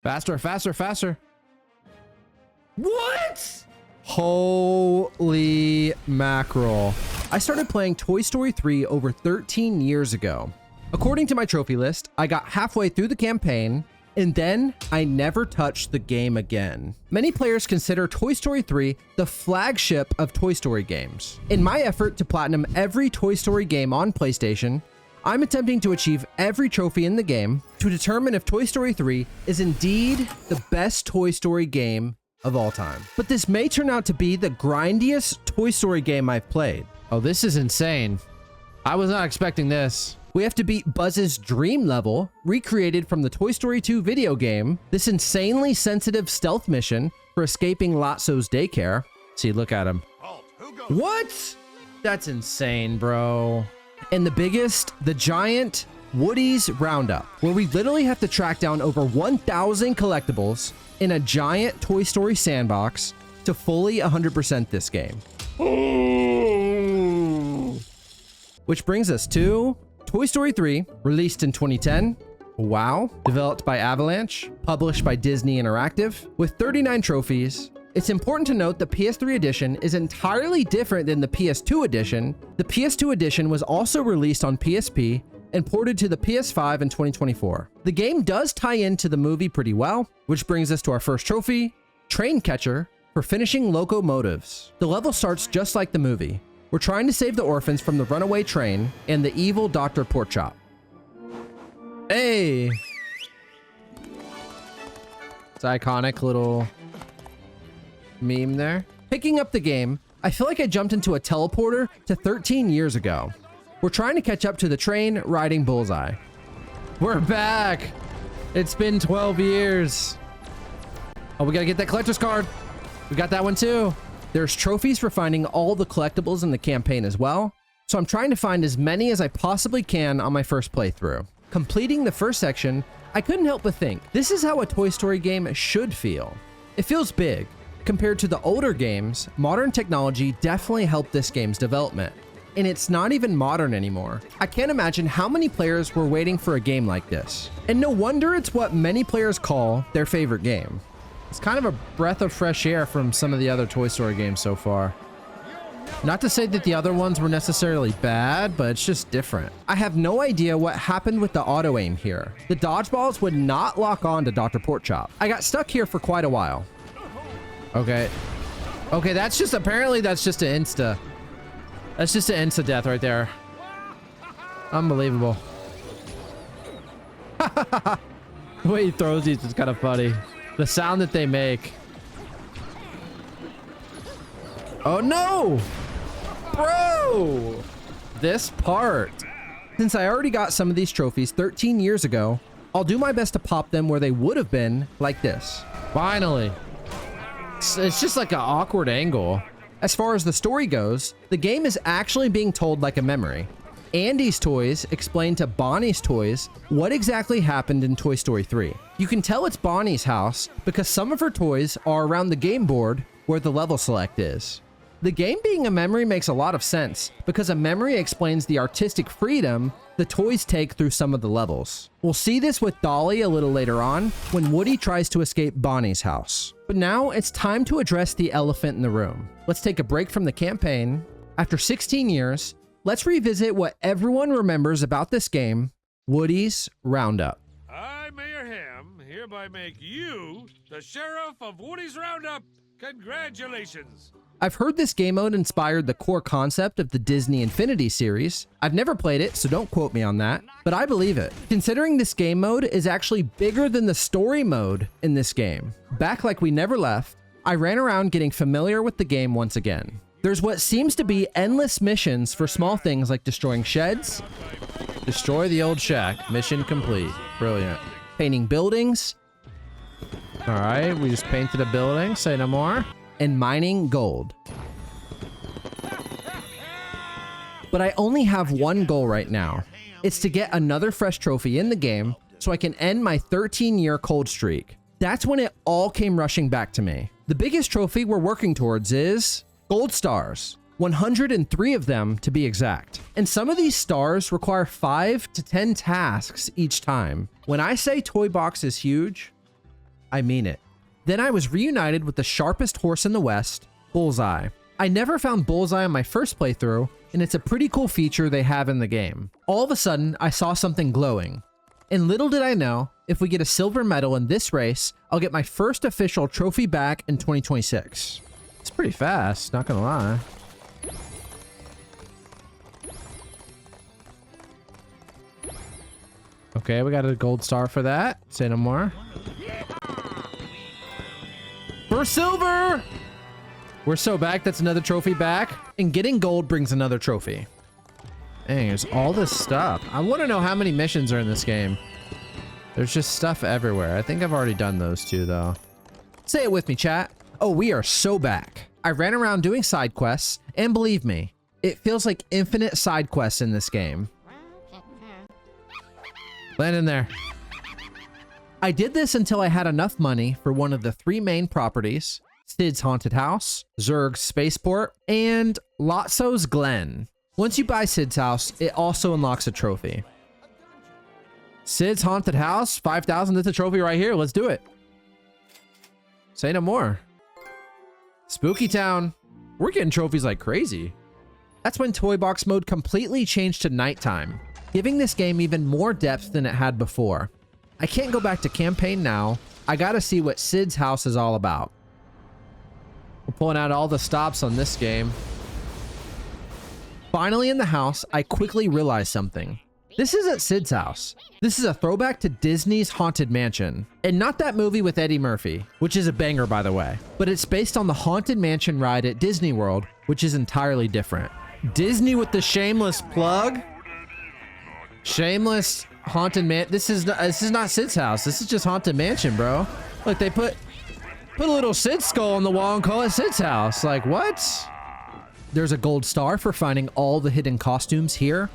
Faster, faster, faster. What? Holy mackerel. I started playing Toy Story 3 over 13 years ago. According to my trophy list, I got halfway through the campaign, and then I never touched the game again. Many players consider Toy Story 3 the flagship of Toy Story games. In my effort to platinum every Toy Story game on PlayStation, I'm attempting to achieve every trophy in the game to determine if Toy Story 3 is indeed the best Toy Story game of all time. But this may turn out to be the grindiest Toy Story game I've played. Oh, this is insane. I was not expecting this. We have to beat Buzz's dream level, recreated from the Toy Story 2 video game, this insanely sensitive stealth mission for escaping Lotso's daycare. See, look at him. What? That's insane, bro. And the biggest, the giant Woody's Roundup, where we literally have to track down over 1,000 collectibles in a giant Toy Story sandbox to fully 100% this game. Which brings us to Toy Story 3, released in 2010. Wow. Developed by Avalanche, published by Disney Interactive, with 39 trophies. It's important to note the PS3 edition is entirely different than the PS2 edition. The PS2 edition was also released on PSP and ported to the PS5 in 2024. The game does tie into the movie pretty well, which brings us to our first trophy, Train Catcher, for finishing locomotives. The level starts just like the movie. We're trying to save the orphans from the runaway train and the evil Dr. Porkchop. Hey! It's an iconic little meme there. Picking up the game, I feel like I jumped into a teleporter to 13 years ago. We're trying to catch up to the train riding Bullseye. We're back. It's been 12 years. Oh, we gotta get that collector's card. We got that one too. There's trophies for finding all the collectibles in the campaign as well. So I'm trying to find as many as I possibly can on my first playthrough. Completing the first section, I couldn't help but think, this is how a Toy Story game should feel. It feels big. Compared to the older games, modern technology definitely helped this game's development. And it's not even modern anymore. I can't imagine how many players were waiting for a game like this. And no wonder it's what many players call their favorite game. It's kind of a breath of fresh air from some of the other Toy Story games so far. Not to say that the other ones were necessarily bad, but it's just different. I have no idea what happened with the auto aim here. The dodgeballs would not lock on to Dr. Porkchop. I got stuck here for quite a while. Okay. Okay, that's just an insta. That's just an insta death right there. Unbelievable. The way he throws these is kind of funny. The sound that they make. Oh no! Bro! This part. Since I already got some of these trophies 13 years ago, I'll do my best to pop them where they would have been, like this. Finally. It's just like an awkward angle. As far as the story goes, the game is actually being told like a memory. Andy's toys explain to Bonnie's toys what exactly happened in Toy Story 3. You can tell it's Bonnie's house because some of her toys are around the game board where the level select is. The game being a memory makes a lot of sense because a memory explains the artistic freedom the toys take through some of the levels. We'll see this with Dolly a little later on when Woody tries to escape Bonnie's house. But now it's time to address the elephant in the room. Let's take a break from the campaign. After 16 years, let's revisit what everyone remembers about this game, Woody's Roundup. I, Mayor Ham, hereby make you the Sheriff of Woody's Roundup. Congratulations. I've heard this game mode inspired the core concept of the Disney Infinity series. I've never played it, so don't quote me on that, but I believe it. Considering this game mode is actually bigger than the story mode in this game. Back like we never left, I ran around getting familiar with the game once again. There's what seems to be endless missions for small things like destroying sheds, Destroy the old shack. Mission complete. Brilliant. painting buildings, All right, we just painted a building. Say no more. and mining gold. But I only have one goal right now. It's to get another fresh trophy in the game so I can end my 13-year cold streak. That's when it all came rushing back to me. The biggest trophy we're working towards is gold stars. 103 of them to be exact. And some of these stars require 5 to 10 tasks each time. When I say Toy Box is huge, I mean it. Then I was reunited with the sharpest horse in the West, Bullseye. I never found Bullseye on my first playthrough, and it's a pretty cool feature they have in the game. All of a sudden, I saw something glowing. And little did I know, if we get a silver medal in this race, I'll get my first official trophy back in 2026. It's pretty fast, not gonna lie. Okay, we got a gold star for that. Say no more. For silver! We're so back, that's another trophy back. And getting gold brings another trophy. Dang, there's all this stuff. I want to know how many missions are in this game. There's just stuff everywhere. I think I've already done those two, though. Say it with me, chat. Oh, we are so back. I ran around doing side quests, and believe me, it feels like infinite side quests in this game. Land in there. I did this until I had enough money for one of the 3 main properties, Sid's Haunted House, Zurg's Spaceport, and Lotso's Glen. Once you buy Sid's house, it also unlocks a trophy. Sid's Haunted House, 5,000, that's a trophy right here. Let's do it. Say no more. Spooky Town. We're getting trophies like crazy. That's when Toy Box mode completely changed to nighttime, giving this game even more depth than it had before. I can't go back to campaign now. I gotta see what Sid's house is all about. We're pulling out all the stops on this game. Finally in the house, I quickly realized something. This isn't Sid's house. This is a throwback to Disney's Haunted Mansion. And not that movie with Eddie Murphy, which is a banger by the way. But it's based on the Haunted Mansion ride at Disney World, which is entirely different. Disney with the shameless plug. Shameless Haunted Man. This is not Sid's house. This is just Haunted Mansion, bro. Look, they put a little Sid skull on the wall and call it Sid's house. Like, what? There's a gold star for finding all the hidden costumes here.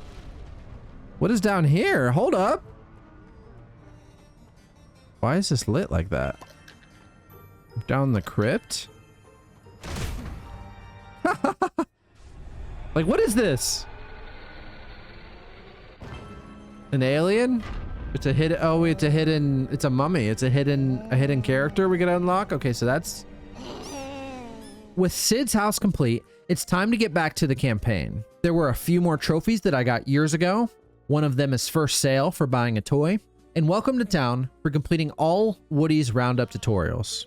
What is down here? Hold up. Why is this lit like that? Down the crypt? Like, what is this? An alien? It's a hidden, oh, it's a hidden, it's a mummy. It's a hidden character we gotta unlock. Okay, so that's... With Sid's house complete, it's time to get back to the campaign. There were a few more trophies that I got years ago. One of them is first sale for buying a toy, and welcome to town for completing all Woody's Roundup tutorials.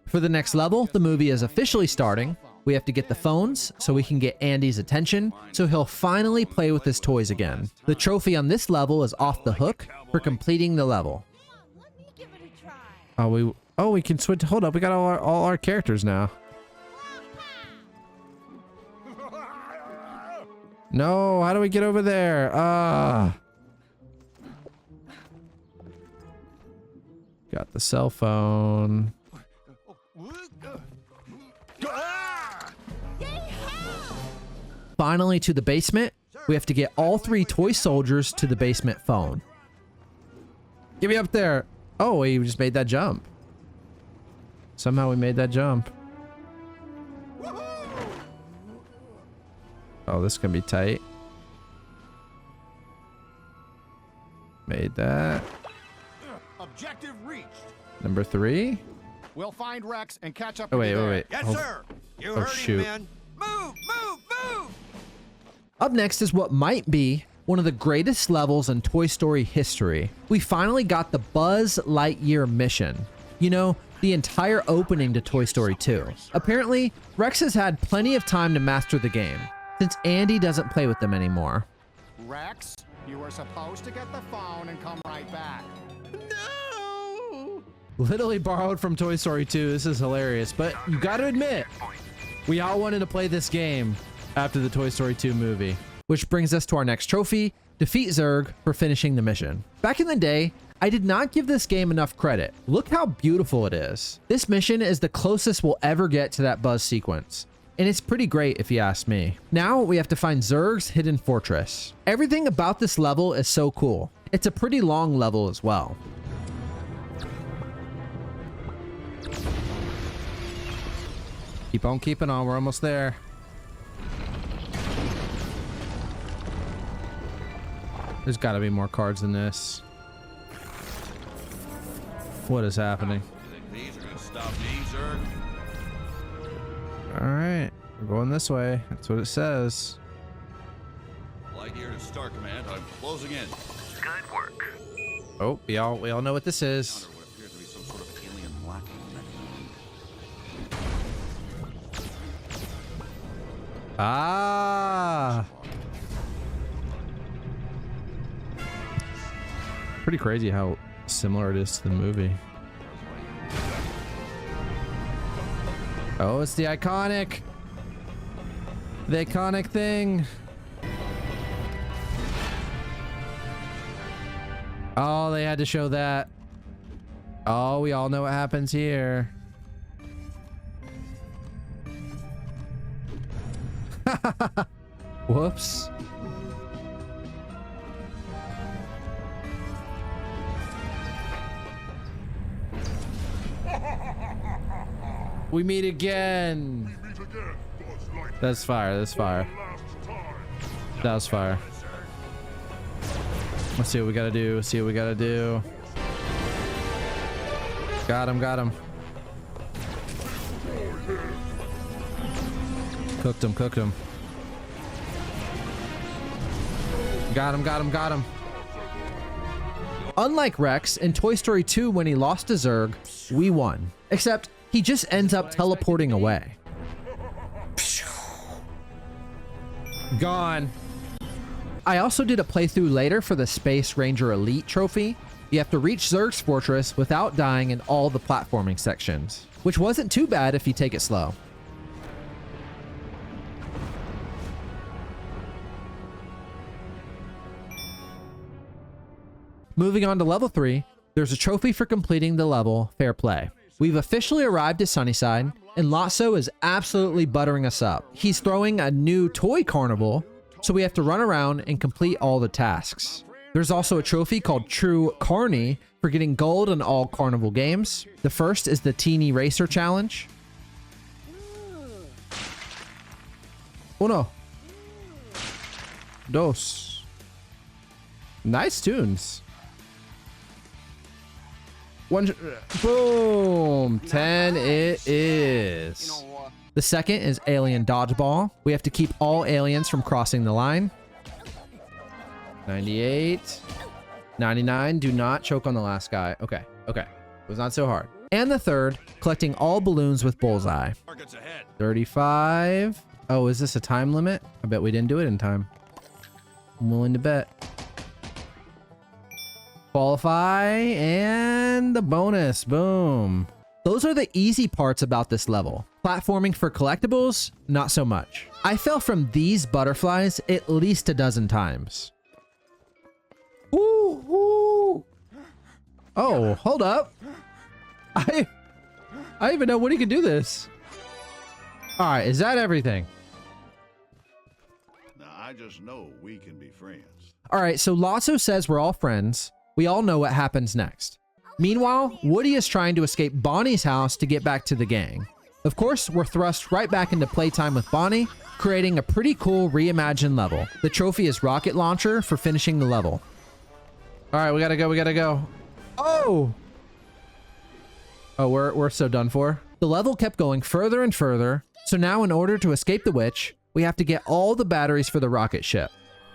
For the next level, the movie is officially starting. We have to get the phones so we can get Andy's attention, so he'll finally play with his toys again. The trophy on this level is off the hook for completing the level. Oh, we can switch. Hold up, we got all our characters now. No, how do we get over there? Got the cell phone. Finally to the basement. We have to get all 3 toy soldiers to the basement phone. Get me up there. Oh, we just made that jump. Somehow we made that jump. Oh, this is gonna be tight. Made that. Objective reached. Number 3. We'll find Rex and catch up. Oh, wait. Yes, Oh. sir. You Oh, heard shoot. him, man. Move, move, move! Up next is what might be one of the greatest levels in Toy Story history. We finally got the Buzz Lightyear mission. You know, the entire opening to Toy Story 2. Apparently, Rex has had plenty of time to master the game, since Andy doesn't play with them anymore. Rex, you were supposed to get the phone and come right back. No! Literally borrowed from Toy Story 2. This is hilarious, but you gotta admit, we all wanted to play this game after the Toy Story 2 movie. Which brings us to our next trophy, defeat Zurg for finishing the mission. Back in the day, I did not give this game enough credit. Look how beautiful it is. This mission is the closest we'll ever get to that Buzz sequence. And it's pretty great if you ask me. Now we have to find Zurg's hidden fortress. Everything about this level is so cool. It's a pretty long level as well. Keep on keeping on, we're almost there. There's gotta be more cards than this. What is happening? You think these are gonna stop me, sir? All right, we're going this way. That's what it says. Lightyear to Star Command. I'm closing in. Good work. Oh, we all know what this is. Under what appears to be some sort of alien blocking mechanism. Ah. Pretty crazy how similar it is to the movie. Oh, it's the iconic thing. Oh, they had to show that. Oh, we all know what happens here. Whoops. We meet again. That's fire. That's fire. That was fire. Let's see what we gotta do. See what we gotta do. Got him. Got him. Cooked him. Cooked him. Got him. Got him. Got him. Unlike Rex in Toy Story 2 when he lost to Zurg, we won. Except he just ends up teleporting away. Gone. I also did a playthrough later for the Space Ranger Elite trophy. You have to reach Zurg's fortress without dying in all the platforming sections, which wasn't too bad if you take it slow. Moving on to level 3, there's a trophy for completing the level Fair Play. We've officially arrived at Sunnyside, and Lotso is absolutely buttering us up. He's throwing a new toy carnival, so we have to run around and complete all the tasks. There's also a trophy called True Carney for getting gold in all carnival games. The first is the Teeny Racer Challenge. Uno. Dos. Nice tunes. One, boom, 10 it is. The second is Alien Dodgeball. We have to keep all aliens from crossing the line. 98. 99, do not choke on the last guy. Okay, okay, it was not so hard. And the third, collecting all balloons with Bullseye. 35. Oh, is this a time limit? I bet we didn't do it in time. I'm willing to bet. Qualify, and the bonus, boom. Those are the easy parts about this level. Platforming for collectibles, not so much. I fell from these butterflies at least a dozen times. Ooh, ooh. Oh, hold up. I even know when he can do this. All right, is that everything? Now, I just know we can be friends. All right, so Lotso says we're all friends. We all know what happens next. Meanwhile, Woody is trying to escape Bonnie's house to get back to the gang. Of course, we're thrust right back into playtime with Bonnie, creating a pretty cool reimagined level. The trophy is Rocket Launcher for finishing the level. All right, we gotta go. We gotta go. Oh! Oh, we're so done for. The level kept going further and further, so now in order to escape the witch, we have to get all the batteries for the rocket ship.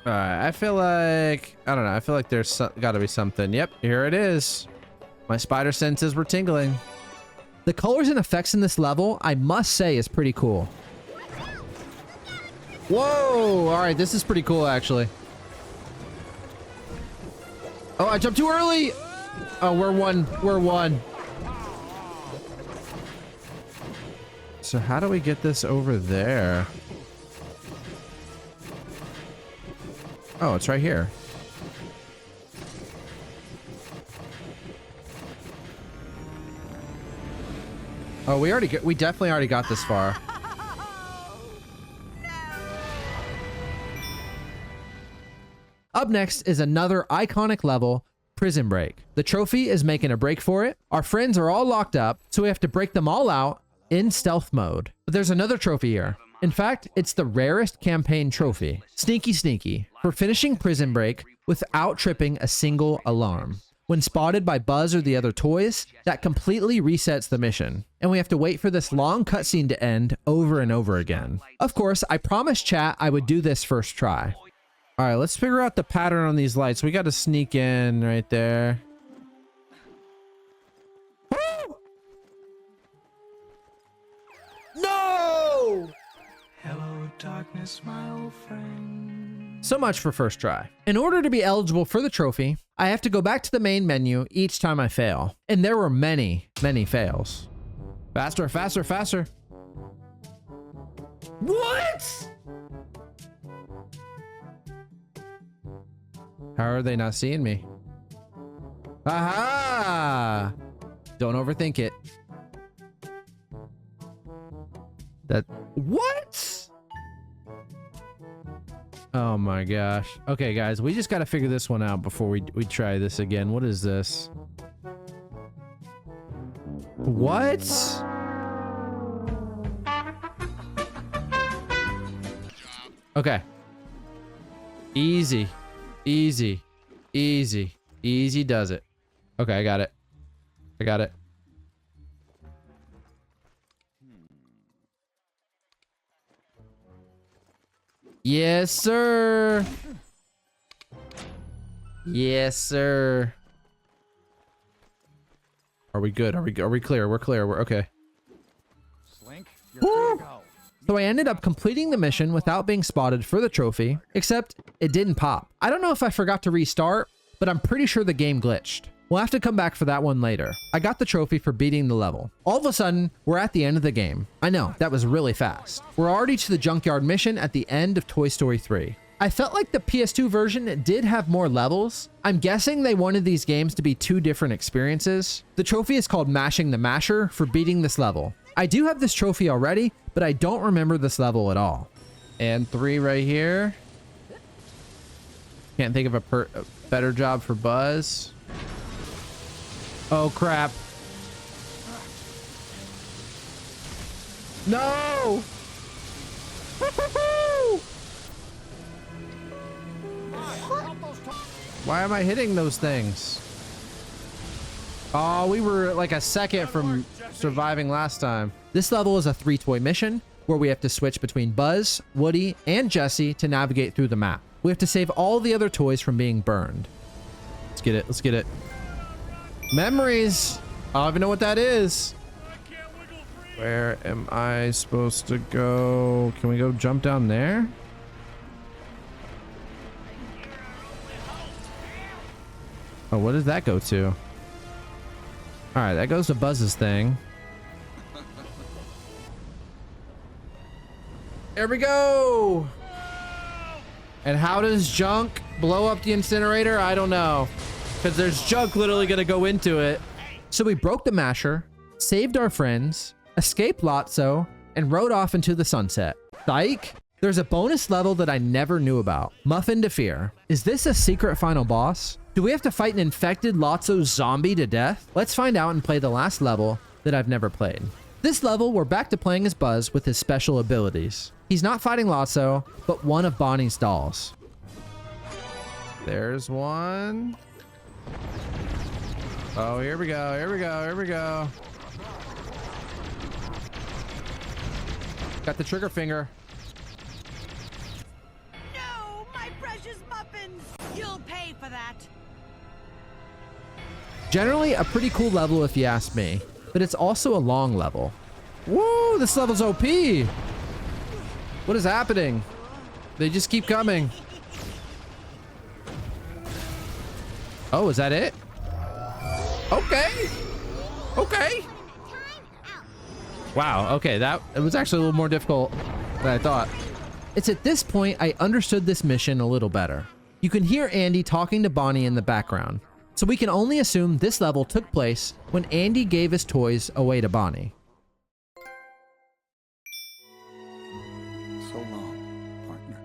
All right, I feel like, I don't know. I feel like there's gotta be something. Yep, here it is. My spider senses were tingling. The colors and effects in this level, I must say, is pretty cool. Whoa! All right, this is pretty cool, actually. Oh, I jumped too early! Oh, we're one. We're one. So how do we get this over there? Oh, it's right here. Oh, we definitely already got this far. Up next is another iconic level, Prison Break. The trophy is making a break for it. Our friends are all locked up, so we have to break them all out in stealth mode. But there's another trophy here. In fact, it's the rarest campaign trophy, Sneaky Sneaky, for finishing Prison Break without tripping a single alarm. When spotted by Buzz or the other toys, that completely resets the mission, and we have to wait for this long cutscene to end over and over again. Of course, I promised chat I would do this first try. All right, let's figure out the pattern on these lights. We got to sneak in right there. Woo! No! Hello, darkness, my old friend. So much for first try. In order to be eligible for the trophy, I have to go back to the main menu each time I fail. And there were many, many fails. Faster, faster, faster. What? How are they not seeing me? Aha! Don't overthink it. What? Oh my gosh. Okay, guys, we just got to figure this one out before we try this again. What is this? What? Okay. Easy. Easy. Easy. Easy does it. Okay, I got it. I got it. Yes, sir. Yes, sir. Are we good? Are we clear? We're clear. We're okay. Slink, you're free to go. So I ended up completing the mission without being spotted for the trophy, except it didn't pop. I don't know if I forgot to restart, but I'm pretty sure the game glitched. We'll have to come back for that one later. I got the trophy for beating the level. All of a sudden, we're at the end of the game. I know, that was really fast. We're already to the junkyard mission at the end of Toy Story 3. I felt like the PS2 version did have more levels. I'm guessing they wanted these games to be two different experiences. The trophy is called Mashing the Masher for beating this level. I do have this trophy already, but I don't remember this level at all. And 3 right here. Can't think of a better job for Buzz. Oh crap. No! Why am I hitting those things? Oh, we were like a second from surviving last time. This level is a 3-toy mission where we have to switch between Buzz, Woody, and Jessie to navigate through the map. We have to save all the other toys from being burned. Let's get it. Let's get it. Memories. I don't even know what that is. Where am I supposed to go? Can we go jump down there? Oh, what does that go to? All right, that goes to Buzz's thing. There we go. And how does junk blow up the incinerator? I don't know. Because there's junk literally going to go into it. So we broke the masher, saved our friends, escaped Lotso, and rode off into the sunset. Psych! There's a bonus level that I never knew about. Muffin to Fear. Is this a secret final boss? Do we have to fight an infected Lotso zombie to death? Let's find out and play the last level that I've never played. This level, we're back to playing as Buzz with his special abilities. He's not fighting Lotso, but one of Bonnie's dolls. There's one. Oh, here we go, here we go, here we go. Got the trigger finger. No, my precious muffins! You'll pay for that. Generally a pretty cool level if you ask me, but it's also a long level. Woo, this level's OP. What is happening? They just keep coming. Oh, is that it? Okay. Okay. Wow, okay, it was actually a little more difficult than I thought. It's at this point I understood this mission a little better. You can hear Andy talking to Bonnie in the background, so we can only assume this level took place when Andy gave his toys away to Bonnie. So long, partner.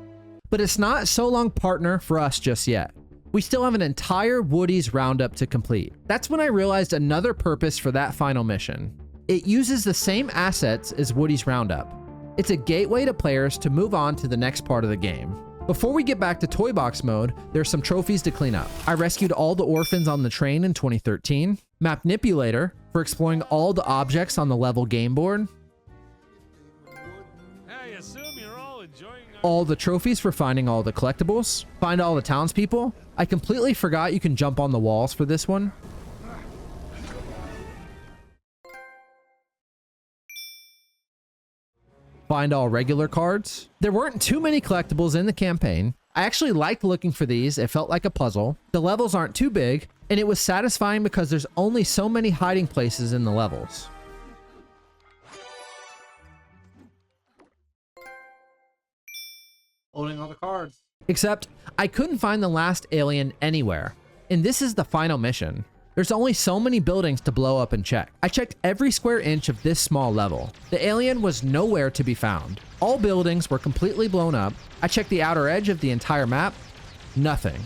But it's not so long, partner, for us just yet. We still have an entire Woody's Roundup to complete. That's when I realized another purpose for that final mission. It uses the same assets as Woody's Roundup. It's a gateway to players to move on to the next part of the game. Before we get back to toy box mode, there's some trophies to clean up. I rescued all the orphans on the train in 2013. Mapnipulator for exploring all the objects on the level game board. I assume you're all enjoying All the trophies for finding all the collectibles. Find all the townspeople. I completely forgot you can jump on the walls for this one. Find all regular cards. There weren't too many collectibles in the campaign. I actually liked looking for these. It felt like a puzzle. The levels aren't too big, and it was satisfying because there's only so many hiding places in the levels. Holding all the cards. Except, I couldn't find the last alien anywhere. And this is the final mission. There's only so many buildings to blow up and check. I checked every square inch of this small level. The alien was nowhere to be found. All buildings were completely blown up. I checked the outer edge of the entire map. Nothing.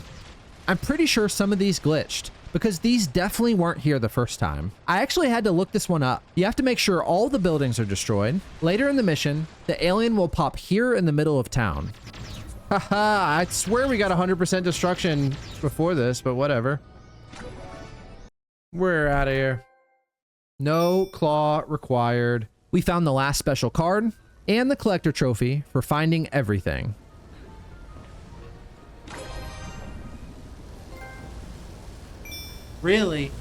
I'm pretty sure some of these glitched, because these definitely weren't here the first time. I actually had to look this one up. You have to make sure all the buildings are destroyed. Later in the mission, the alien will pop here in the middle of town. Haha, I swear we got 100% destruction before this, but whatever. We're out of here. No claw required. We found the last special card and the collector trophy for finding everything. Really?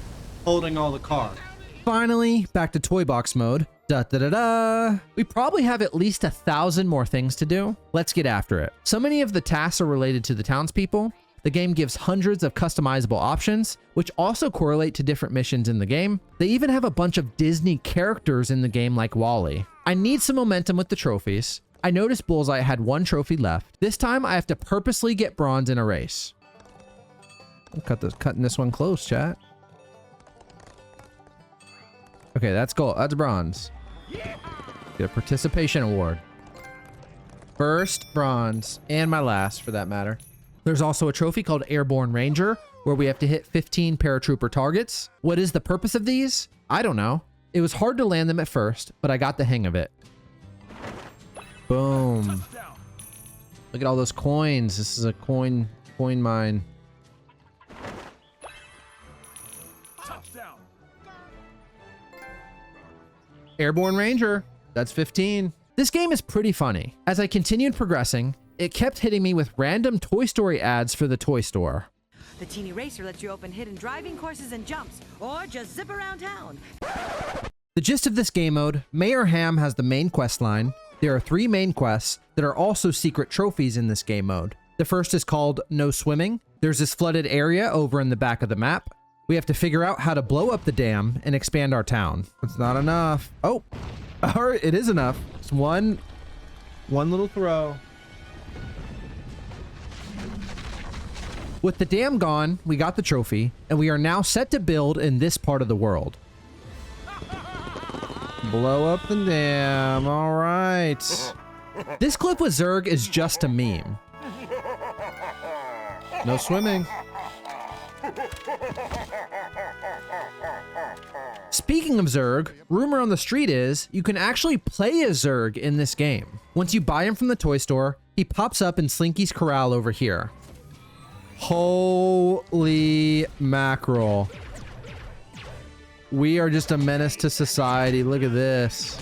Holding all the cards. Finally, back to toy box mode. Da da da da. We probably have at least 1,000 more things to do. Let's get after it. So many of the tasks are related to the townspeople. The game gives hundreds of customizable options, which also correlate to different missions in the game. They even have a bunch of Disney characters in the game like Wall-E. I need some momentum with the trophies. I noticed Bullseye had 1 trophy left. This time I have to purposely get bronze in a race. I'm cutting this one close, chat. Okay, that's gold. That's bronze. Get a participation award. First bronze, and my last for that matter. There's also a trophy called Airborne Ranger, where we have to hit 15 paratrooper targets. What is the purpose of these? I don't know. It was hard to land them at first, but I got the hang of it. Boom. Look at all those coins. This is a coin mine. Airborne Ranger. That's 15. This game is pretty funny. As I continued progressing, it kept hitting me with random Toy Story ads for the toy store. The Teeny Racer lets you open hidden driving courses and jumps, or just zip around town. The gist of this game mode, Mayor Ham has the main quest line. There are 3 main quests that are also secret trophies in this game mode. The first is called No Swimming. There's this flooded area over in the back of the map. We have to figure out how to blow up the dam and expand our town. It's not enough. Oh, or it is enough. It's one little throw. With the dam gone, we got the trophy, and we are now set to build in this part of the world. Blow up the dam. All right. This clip with Zurg is just a meme. No swimming. Speaking of Zurg, rumor on the street is you can actually play as Zurg in this game. Once you buy him from the toy store, he pops up in Slinky's Corral over here. Holy mackerel. We are just a menace to society. Look at this.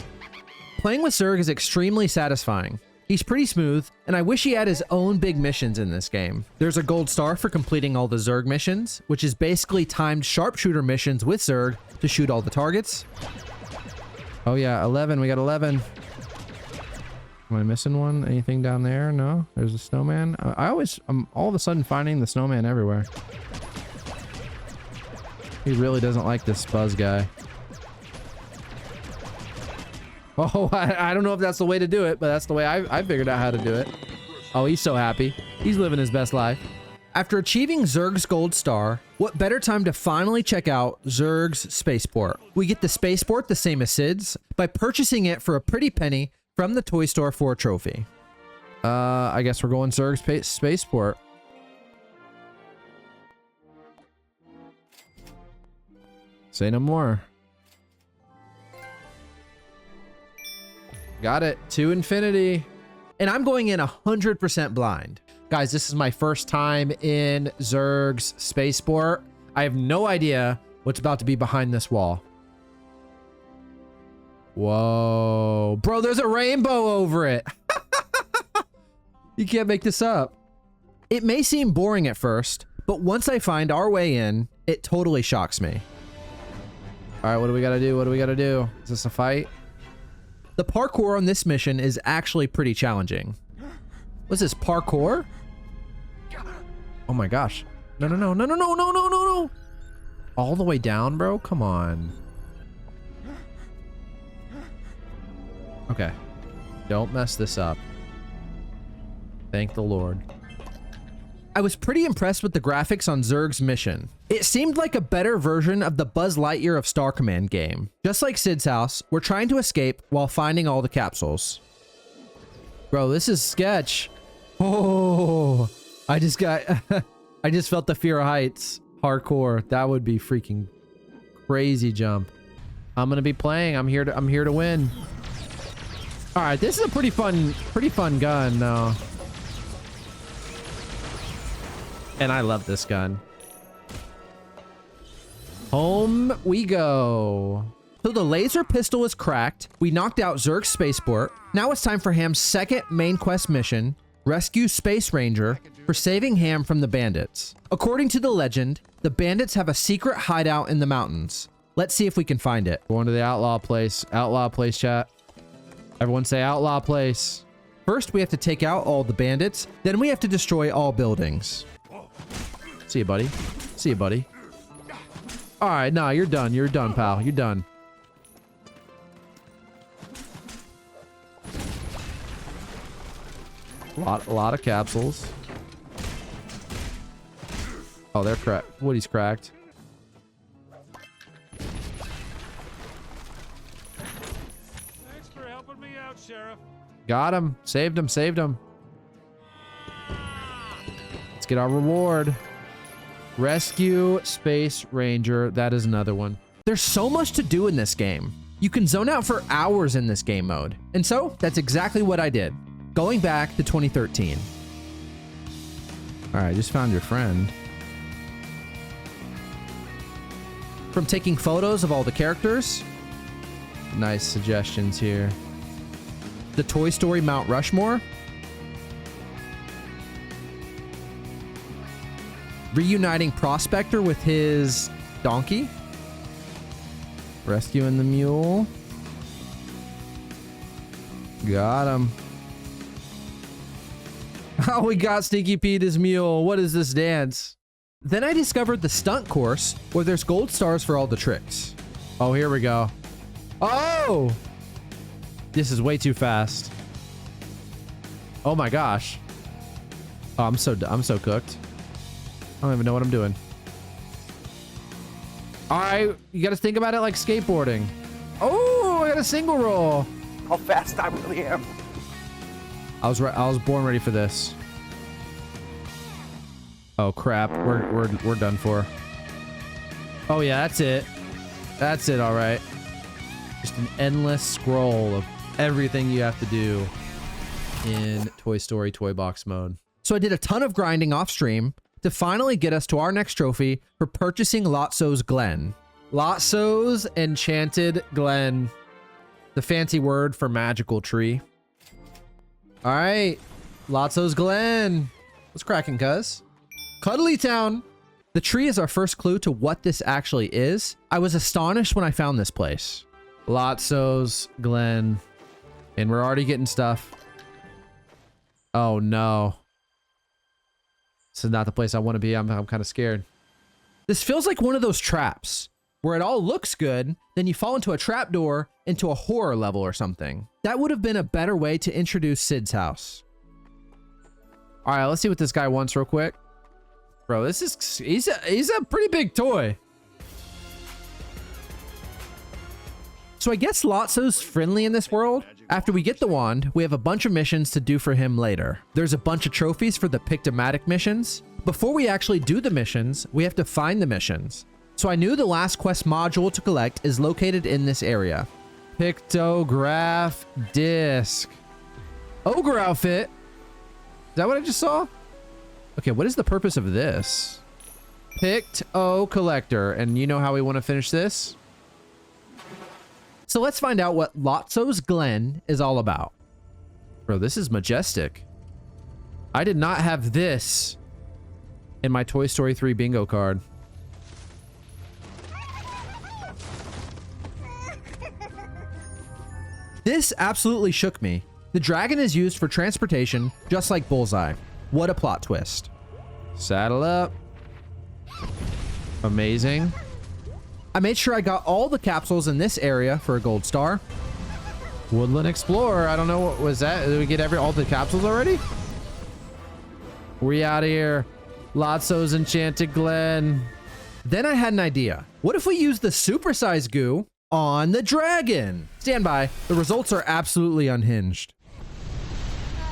Playing with Zurg is extremely satisfying. He's pretty smooth, and I wish he had his own big missions in this game. There's a gold star for completing all the Zurg missions, which is basically timed sharpshooter missions with Zurg to shoot all the targets. Oh yeah, 11. We got 11. Am I missing one? Anything down there? No? There's a snowman. I'm all of a sudden finding the snowman everywhere. He really doesn't like this Buzz guy. Oh, I don't know if that's the way to do it, but that's the way I figured out how to do it. Oh, he's so happy. He's living his best life. After achieving Zurg's gold star, what better time to finally check out Zurg's spaceport? We get the spaceport the same as Sid's by purchasing it for a pretty penny from the toy store for a trophy. I guess we're going Zurg's spaceport. Say no more. Got it. To infinity. And I'm going in 100% blind. Guys, this is my first time in Zurg's spaceport. I have no idea what's about to be behind this wall. Whoa. Bro, there's a rainbow over it. You can't make this up. It may seem boring at first, but once I find our way in, it totally shocks me. All right, what do we gotta do? What do we gotta do? Is this a fight? The parkour on this mission is actually pretty challenging. What's this, parkour? Oh my gosh. No, no, no, no, no, no, no, no, no, no. All the way down, bro? Come on. Okay. Don't mess this up. Thank the Lord. I was pretty impressed with the graphics on Zurg's mission. It seemed like a better version of the Buzz Lightyear of Star Command game. Just like Sid's house, we're trying to escape while finding all the capsules. Bro, this is sketch. Oh, I just felt the fear of heights. Hardcore. That would be freaking crazy jump. I'm gonna be playing. I'm here to win. All right, this is a pretty fun gun though. And I love this gun. Home we go. So the laser pistol is cracked. We knocked out Zurg's spaceport. Now it's time for Ham's second main quest mission, rescue Space Ranger for saving Ham from the bandits. According to the legend, the bandits have a secret hideout in the mountains. Let's see if we can find it. Going to the outlaw place. Outlaw place, chat. Everyone say outlaw place. First, we have to take out all the bandits. Then we have to destroy all buildings. See you, buddy. See you, buddy. All right, nah, you're done. You're done, pal. You're done. A lot of capsules. Oh, they're cracked. Woody's cracked. Thanks for helping me out, Sheriff. Got him. Saved him. Saved him. Let's get our reward. Rescue Space Ranger. That is another one. There's so much to do in this game. You can zone out for hours in this game mode. And so that's exactly what I did. Going back to 2013. All right, just found your friend. From taking photos of all the characters. Nice suggestions here. The Toy Story Mount Rushmore. Reuniting Prospector with his donkey. Rescuing the mule. Got him. Oh, we got Sneaky Pete his mule. What is this dance? Then I discovered the stunt course where there's gold stars for all the tricks. Oh, here we go. Oh! This is way too fast. Oh my gosh. Oh, I'm so cooked. I don't even know what I'm doing. All right, you got to think about it like skateboarding. Oh, I got a single roll. How fast I really am. I was born ready for this. Oh crap, we're done for. Oh yeah, that's it. That's it, all right. Just an endless scroll of everything you have to do in Toy Story Toy Box mode. So I did a ton of grinding off stream to finally get us to our next trophy for purchasing Lotso's Glen. Lotso's Enchanted Glen. The fancy word for magical tree. All right, Lotso's Glen. What's cracking, cuz? Cuddly Town. The tree is our first clue to what this actually is. I was astonished when I found this place. Lotso's Glen. And we're already getting stuff. Oh no. This is not the place I want to be. I'm kind of scared. This feels like one of those traps where it all looks good, then you fall into a trapdoor into a horror level or something. That would have been a better way to introduce Sid's house. All right, let's see what this guy wants real quick. Bro, he's a pretty big toy. So I guess Lotso's friendly in this world. After we get the wand, we have a bunch of missions to do for him later. There's a bunch of trophies for the Pictomatic missions. Before we actually do the missions, we have to find the missions. So I knew the last quest module to collect is located in this area. Pictograph disc. Ogre outfit. Is that what I just saw? Okay, what is the purpose of this? Picked O collector. And you know how we want to finish this? So let's find out what Lotso's Glen is all about. Bro, this is majestic. I did not have this in my Toy Story 3 bingo card. This absolutely shook me. The dragon is used for transportation, just like Bullseye. What a plot twist. Saddle up. Amazing. I made sure I got all the capsules in this area for a gold star. Woodland Explorer. I don't know what was that. Did we get all the capsules already? We out of here. Lotso's Enchanted Glen. Then I had an idea. What if we use the supersized goo on the dragon? Stand by. The results are absolutely unhinged.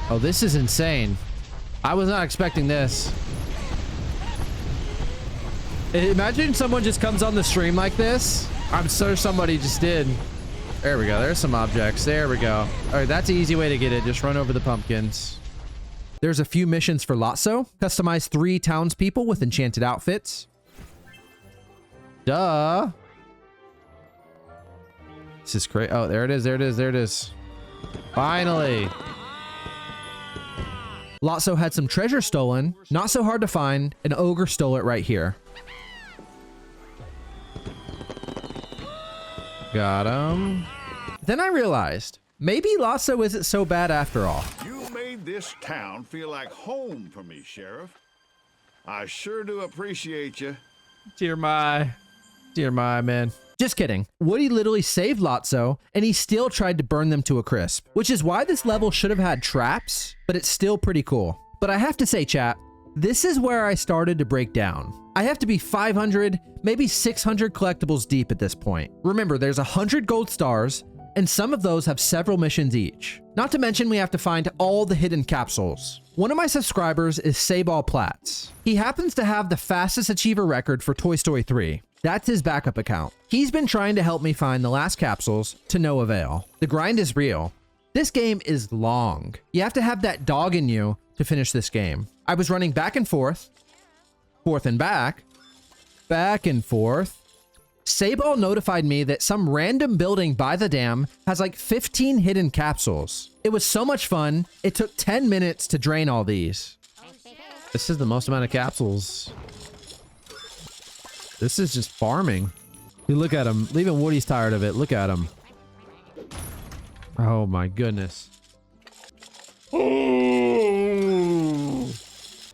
Oh, this is insane. I was not expecting this. Imagine someone just comes on the stream like this. I'm sure somebody just did. There we go. There's some objects. There we go. All right, that's an easy way to get it. Just run over the pumpkins. There's a few missions for Lotso. Customize 3 townspeople with enchanted outfits. Duh. This is great. Oh, there it is. There it is. There it is. Finally. Lotso had some treasure stolen. Not so hard to find. An ogre stole it right here. Got him. Then I realized, maybe Lotso isn't so bad after all. You made this town feel like home for me, Sheriff. I sure do appreciate you. Dear my man. Just kidding. Woody literally saved Lotso, and he still tried to burn them to a crisp, which is why this level should have had traps, but it's still pretty cool. But I have to say, chat, this is where I started to break down. I have to be 500, maybe 600 collectibles deep at this point. Remember, there's 100 gold stars, and some of those have several missions each. Not to mention we have to find all the hidden capsules. One of my subscribers is Sayball Platts. He happens to have the fastest achiever record for Toy Story 3. That's his backup account. He's been trying to help me find the last capsules to no avail. The grind is real. This game is long. You have to have that dog in you to finish this game. I was running back and forth and back and forth. Sayball notified me that some random building by the dam has like 15 hidden capsules. It was so much fun. It took 10 minutes to drain all these. This is the most amount of capsules. This is just farming. You look at him. Even Woody's tired of it. Look at him. Oh my goodness.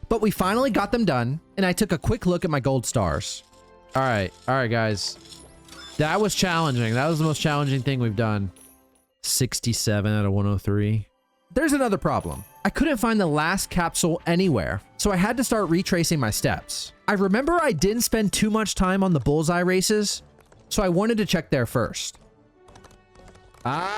But we finally got them done, and I took a quick look at my gold stars. All right, guys. That was challenging. That was the most challenging thing we've done. 67 out of 103. There's another problem. I couldn't find the last capsule anywhere, so I had to start retracing my steps. I remember I didn't spend too much time on the Bullseye races, so I wanted to check there first. Ah.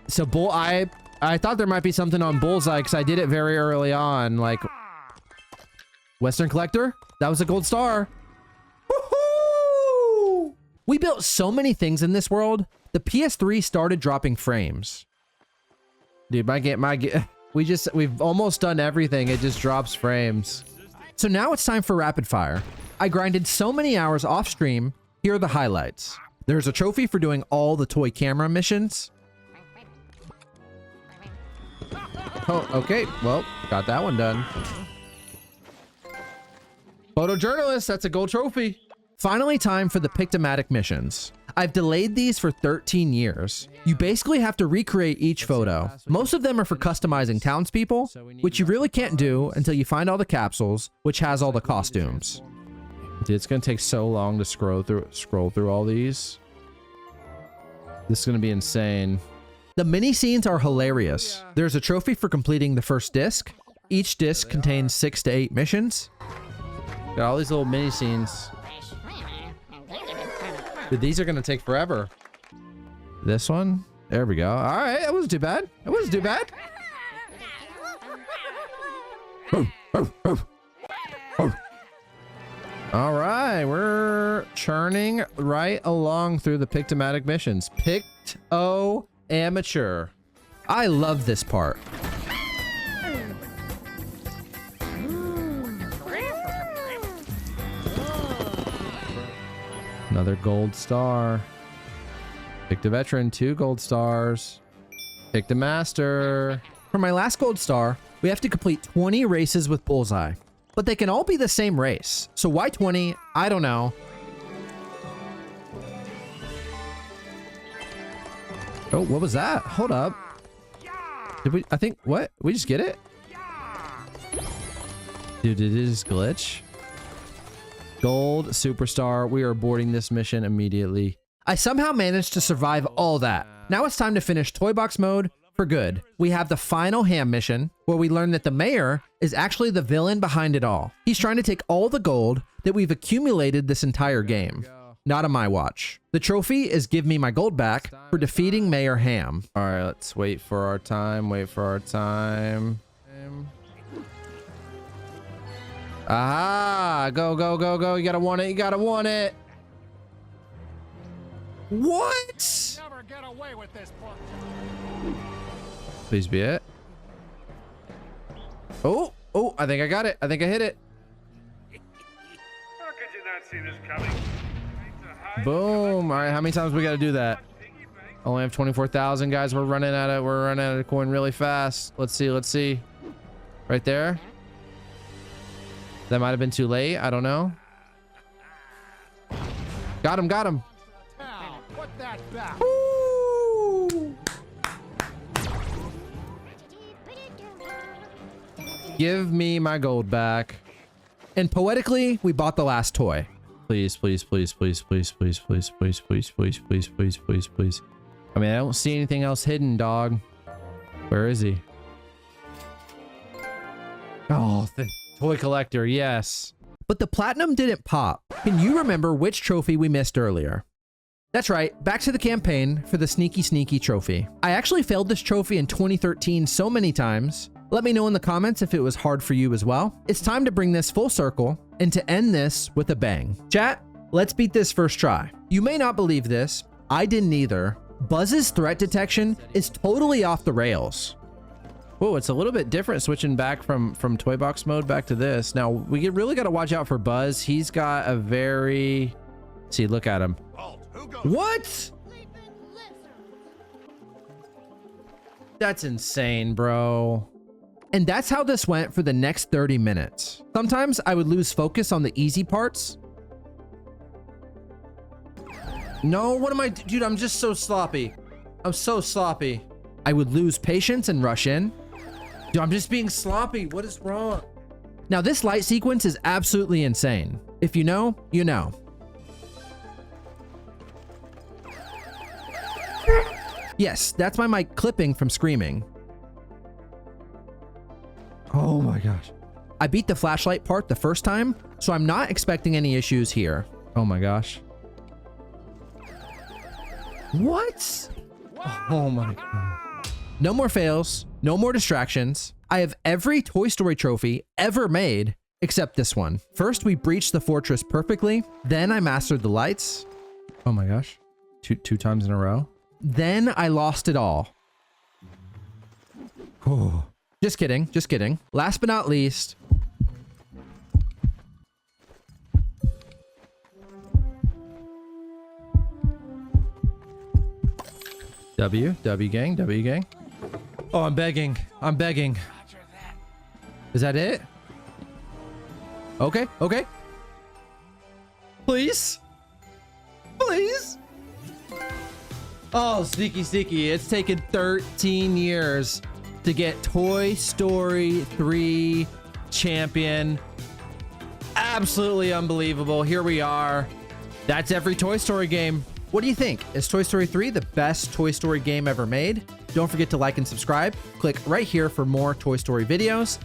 So I thought there might be something on Bullseye because I did it very early on, like Western Collector. That was a gold star. Woohoo! We built so many things in this world. The PS3 started dropping frames. Dude, we've almost done everything. It just drops frames. So now it's time for rapid fire. I grinded so many hours off stream. Here are the highlights. There's a trophy for doing all the toy camera missions. Oh, okay. Well, got that one done. Photojournalist, that's a gold trophy. Finally, time for the Pictomatic missions. I've delayed these for 13 years. You basically have to recreate each photo. Most of them are for customizing townspeople, which you really can't do until you find all the capsules, which has all the costumes. Dude, it's gonna take so long to scroll through all these. This is gonna be insane. The mini scenes are hilarious. There's a trophy for completing the first disc. Each disc contains 6 to 8 missions. Got all these little mini scenes. Dude, these are gonna take forever. This one? There we go. All right, that wasn't too bad. That wasn't too bad. All right, we're churning right along through the Pictomatic missions. Picto Amateur. I love this part. Another gold star. Pick the veteran, 2 gold stars. Pick the master. For my last gold star, we have to complete 20 races with Bullseye. But they can all be the same race. So why 20? I don't know. Oh, what was that? Hold up. Did we, I think, what? We just get it? Dude, did it just glitch? Gold, superstar. We are boarding this mission immediately. I somehow managed to survive all that. Now it's time to finish Toy Box mode for good. We have the final ham mission where we learn that the mayor is actually the villain behind it all. He's trying to take all the gold that we've accumulated this entire game. Not on my watch. The trophy is give me my gold back for defeating Mayor Ham. All right, let's wait for our time. Wait for our time. Ah, go, go, go, go. You gotta want it. You gotta want it. What? Never get away with this book. Please be it. Oh, oh, I think I got it. I think I hit it. How could you not see this coming? Boom. All right, how many times we got to do that? Only have 24,000, guys. We're running out of coin really fast. Let's see. Let's see. Right there. That might have been too late. I don't know. Got him. Got him. Now, put that back. Ooh. Give me my gold back. And poetically, we bought the last toy. Please, please, please, please, please, please, please, please, please, please, please, please, please, please. I mean, I don't see anything else hidden, dog. Where is he? Oh, the toy collector, yes. But the platinum didn't pop. Can you remember which trophy we missed earlier? That's right, back to the campaign for the Sneaky Sneaky trophy. I actually failed this trophy in 2013 so many times. Let me know in the comments if it was hard for you as well. It's time to bring this full circle and to end this with a bang. Chat, let's beat this first try. You may not believe this, I didn't either. Buzz's threat detection is totally off the rails. Whoa, it's a little bit different switching back from Toy Box mode back to this. Now, we really got to watch out for Buzz. He's got a very... See, look at him. What? That's insane, bro. And that's how this went for the next 30 minutes. Sometimes I would lose focus on the easy parts. No, what am I... Dude, I'm just so sloppy. I'm so sloppy. I would lose patience and rush in. Dude, I'm just being sloppy. What is wrong? Now this light sequence is absolutely insane. If you know, you know. Yes, that's my mic clipping from screaming. Oh my gosh. I beat the flashlight part the first time, so I'm not expecting any issues here. Oh my gosh. What? Oh my God. No more fails, no more distractions. I have every Toy Story trophy ever made except this one. First, we breached the fortress perfectly. Then I mastered the lights. Oh my gosh. Two times in a row. Then I lost it all. Oh. Just kidding, just kidding. Last but not least, W gang. Oh, I'm begging. I'm begging. Is that it? okay, okay. Please, please. Oh, sneaky, sneaky. It's taken 13 years to get Toy Story 3 champion. Absolutely unbelievable. Here we are. That's every Toy Story game. What do you think? Is Toy Story 3 the best Toy Story game ever made? Don't forget to like and subscribe. Click right here for more Toy Story videos.